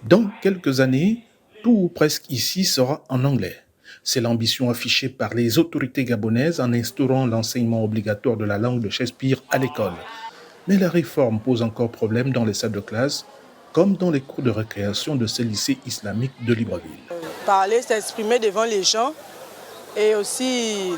Dans quelques années, tout ou presque ici sera en anglais. C'est l'ambition affichée par les autorités gabonaises en instaurant l'enseignement obligatoire de la langue de Shakespeare à l'école. Mais la réforme pose encore problème dans les salles de classe, comme dans les cours de récréation de ce lycée islamique de Libreville. Parler, s'exprimer devant les gens et aussi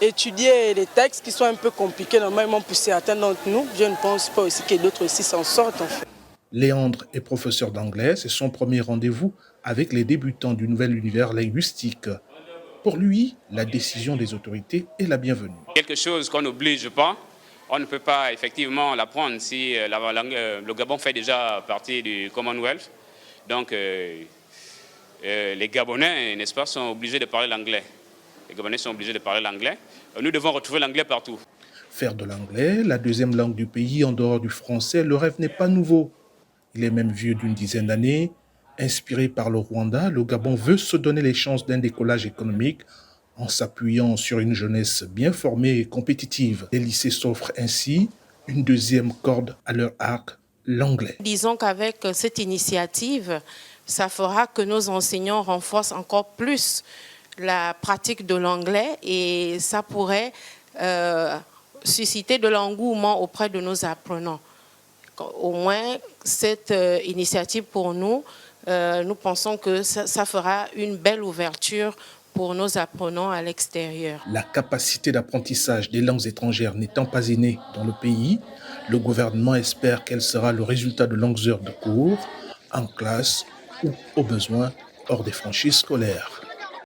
étudier les textes qui sont un peu compliqués normalement pour certains d'entre nous. Je ne pense pas aussi que d'autres aussi s'en sortent en fait. Léandre est professeur d'anglais, c'est son premier rendez-vous avec les débutants du nouvel univers linguistique. Pour lui, la décision des autorités est la bienvenue. Quelque chose qu'on n'oblige pas, on ne peut pas effectivement l'apprendre si le Gabon fait déjà partie du Commonwealth. Donc les Gabonais, n'est-ce pas, sont obligés de parler l'anglais. Les Gabonais sont obligés de parler l'anglais. Nous devons retrouver l'anglais partout. Faire de l'anglais, la deuxième langue du pays en dehors du français, le rêve n'est pas nouveau. Il est même vieux d'une dizaine d'années. Inspiré par le Rwanda, le Gabon veut se donner les chances d'un décollage économique en s'appuyant sur une jeunesse bien formée et compétitive. Les lycées s'offrent ainsi une deuxième corde à leur arc, l'anglais. Disons qu'avec cette initiative, ça fera que nos enseignants renforcent encore plus la pratique de l'anglais et ça pourrait susciter de l'engouement auprès de nos apprenants. Au moins, cette initiative pour nous, nous pensons que ça fera une belle ouverture pour nos apprenants à l'extérieur. La capacité d'apprentissage des langues étrangères n'étant pas innée dans le pays, le gouvernement espère qu'elle sera le résultat de longues heures de cours, en classe ou, au besoin, hors des franchises scolaires.